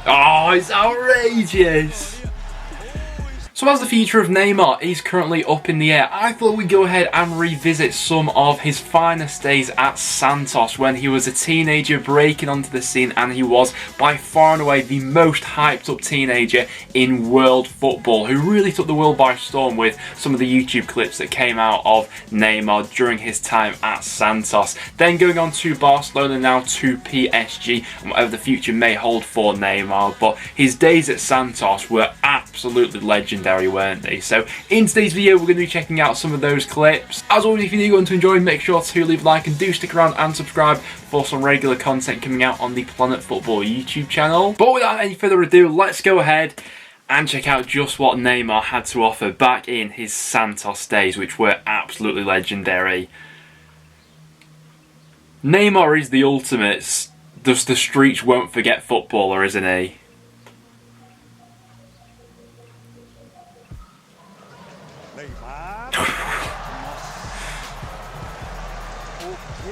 Oh, it's outrageous. So as the future of Neymar is currently up in the air, I thought we'd go ahead and revisit some of his finest days at Santos when he was a teenager breaking onto the scene, and he was by far and away the most hyped up teenager in world football, who really took the world by storm with some of the YouTube clips that came out of Neymar during his time at Santos. Then going on to Barcelona, now to PSG, and whatever the future may hold for Neymar, but his days at Santos were absolutely legendary, weren't they? So in today's video we're going to be checking out some of those clips. As always, if you're going to enjoy, make sure to leave a like and do stick around and subscribe for some regular content coming out on the Planet Football YouTube channel. But without any further ado, let's go ahead and check out just what Neymar had to offer back in his Santos days, which were absolutely legendary. Neymar is the ultimate, just the streets won't forget footballer, isn't he?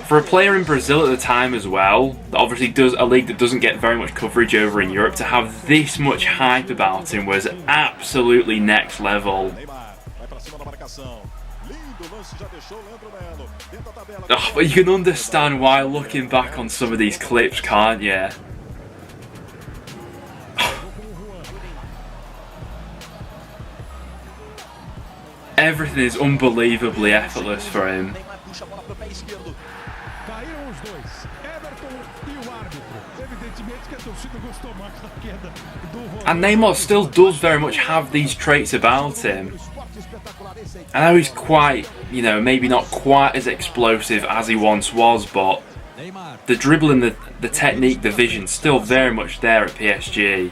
For a player in Brazil at the time as well, that obviously does a league that doesn't get very much coverage over in Europe, to have this much hype about him was absolutely next level. Oh, but you can understand why looking back on some of these clips, can't you? Everything is unbelievably effortless for him. And Neymar still does very much have these traits about him. I know he's quite, maybe not quite as explosive as he once was, but the dribbling, the technique, the vision, still very much there at PSG.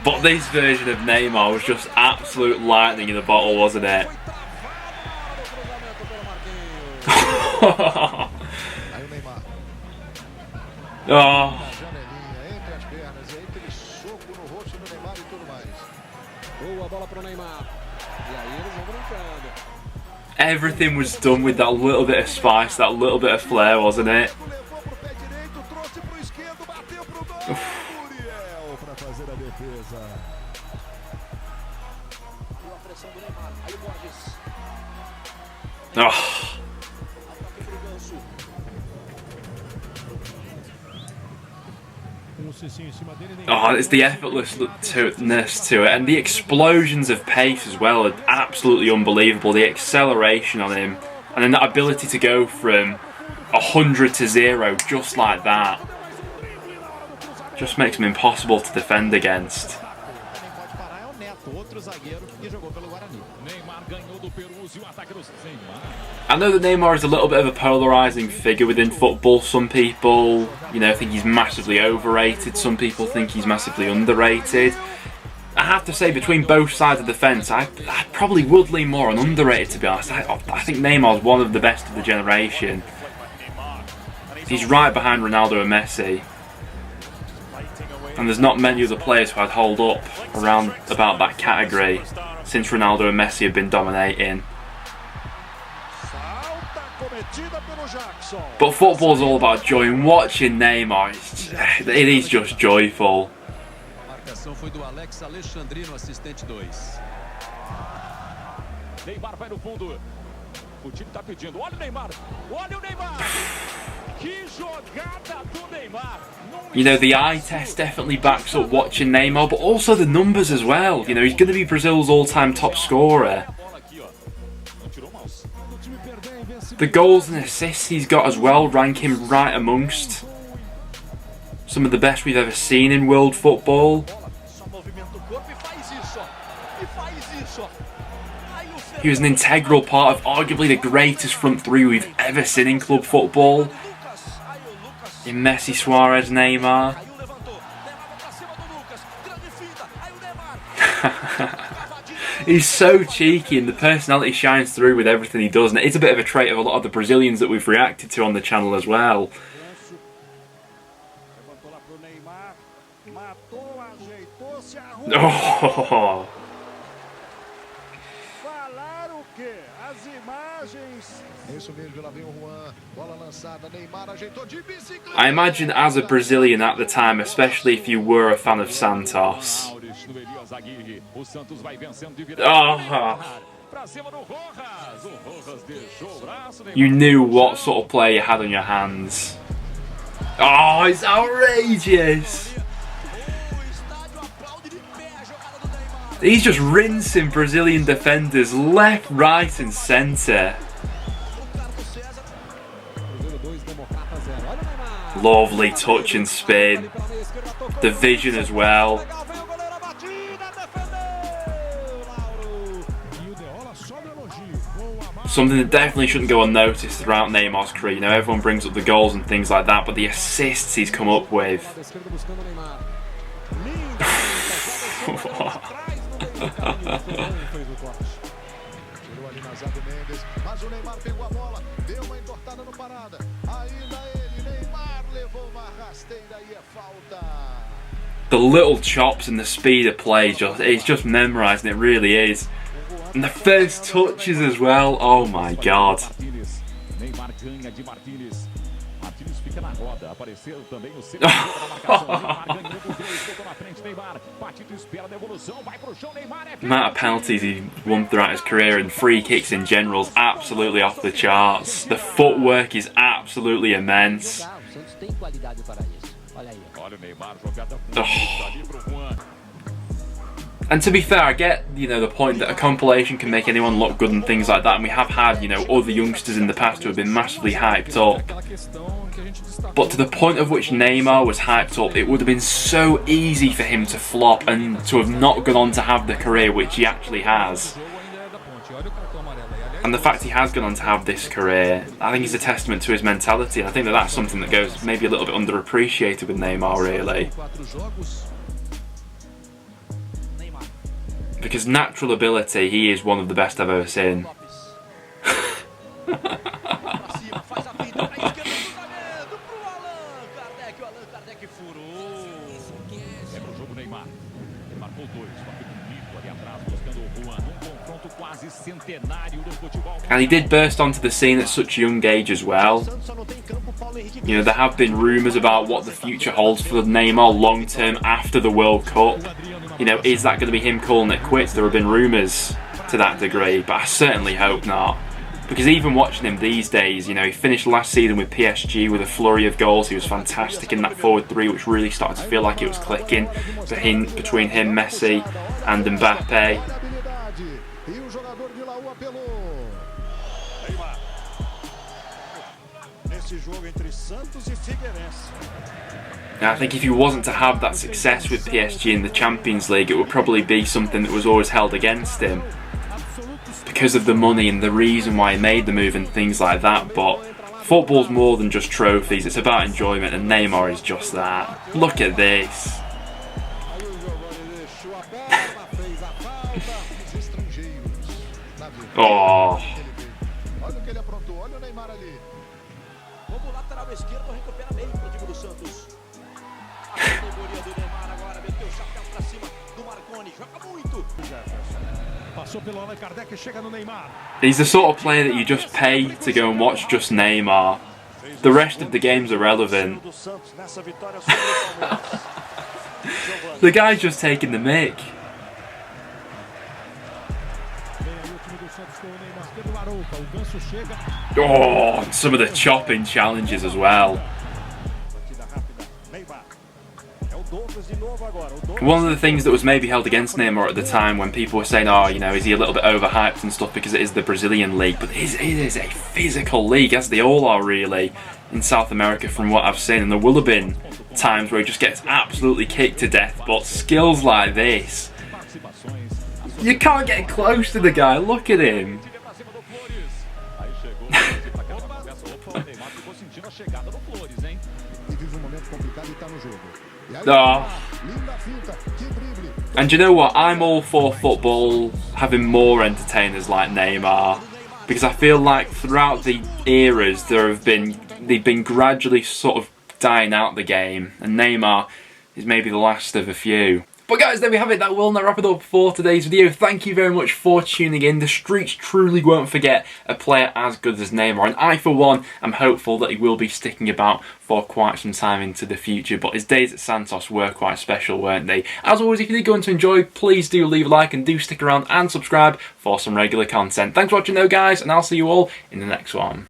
But this version of Neymar was just absolute lightning in a bottle, wasn't it? Oh. Everything was done with that little bit of spice, that little bit of flair, wasn't it? Oh. Oh, it's the effortlessness to it, and the explosions of pace as well are absolutely unbelievable. The acceleration on him, and then that ability to go from 100 to 0 just like that, just makes him impossible to defend against. I know that Neymar is a little bit of a polarising figure within football. Some people, think he's massively overrated. Some people think he's massively underrated. I have to say, between both sides of the fence, I probably would lean more on underrated, to be honest. I think Neymar's one of the best of the generation. He's right behind Ronaldo and Messi. And there's not many other players who I'd hold up around about that category since Ronaldo and Messi have been dominating. But football's all about joy, and watching Neymar, it is just joyful. The eye test definitely backs up watching Neymar, but also the numbers as well. He's going to be Brazil's all-time top scorer. The goals and assists he's got as well rank him right amongst some of the best we've ever seen in world football. He was an integral part of arguably the greatest front three we've ever seen in club football. In Messi, Suarez, Neymar. He's so cheeky, and the personality shines through with everything he does, and it is a bit of a trait of a lot of the Brazilians that we've reacted to on the channel as well. Oh. I imagine as a Brazilian at the time, especially if you were a fan of Santos. Oh, you knew what sort of player you had on your hands. Oh, it's outrageous! He's just rinsing Brazilian defenders left, right and centre. Lovely touch and spin. The vision as well. Something that definitely shouldn't go unnoticed throughout Neymar's career. You know, everyone brings up the goals and things like that, but the assists he's come up with. The little chops and the speed of play, it's just memorising, it really is. And the first touches as well, oh my god. The amount of penalties he won throughout his career and free kicks in general is absolutely off the charts. The footwork is absolutely immense. Oh. And to be fair, I get, you know, the point that a compilation can make anyone look good and things like that, and we have had, you know, other youngsters in the past who have been massively hyped up. But to the point of which Neymar was hyped up, it would have been so easy for him to flop and to have not gone on to have the career which he actually has. And the fact he has gone on to have this career, I think is a testament to his mentality, and I think that that's something that goes maybe a little bit underappreciated with Neymar, really. Because natural ability, he is one of the best I've ever seen. And he did burst onto the scene at such a young age as well. You know, there have been rumours about what the future holds for Neymar long term after the World Cup. You know, is that going to be him calling it quits? There have been rumours to that degree, but I certainly hope not. Because even watching him these days, you know, he finished last season with PSG with a flurry of goals. He was fantastic in that forward three, which really started to feel like it was clicking between him, Messi and Mbappe. Now, I think if he wasn't to have that success with PSG in the Champions League, it would probably be something that was always held against him because of the money and the reason why he made the move and things like that. But football's more than just trophies, it's about enjoyment, and Neymar is just that. Look at this. Oh. He's the sort of player that you just pay to go and watch just Neymar. The rest of the game's irrelevant. The guy's just taking the mick. Oh, some of the chopping challenges as well. One of the things that was maybe held against Neymar at the time when people were saying, oh, you know, is he a little bit overhyped and stuff because it is the Brazilian league, but it is a physical league, as they all are really, in South America from what I've seen, and there will have been times where he just gets absolutely kicked to death, but skills like this, you can't get close to the guy, look at him. Oh. And you know what, I'm all for football having more entertainers like Neymar, because I feel like throughout the eras they've been gradually sort of dying out the game, and Neymar is maybe the last of a few. But guys, there we have it. That will now wrap it up for today's video. Thank you very much for tuning in. The streets truly won't forget a player as good as Neymar, and I for one am hopeful that he will be sticking about for quite some time into the future. But his days at Santos were quite special, weren't they? As always, if you did go on to enjoy, please do leave a like and do stick around and subscribe for some regular content. Thanks for watching though, guys, and I'll see you all in the next one.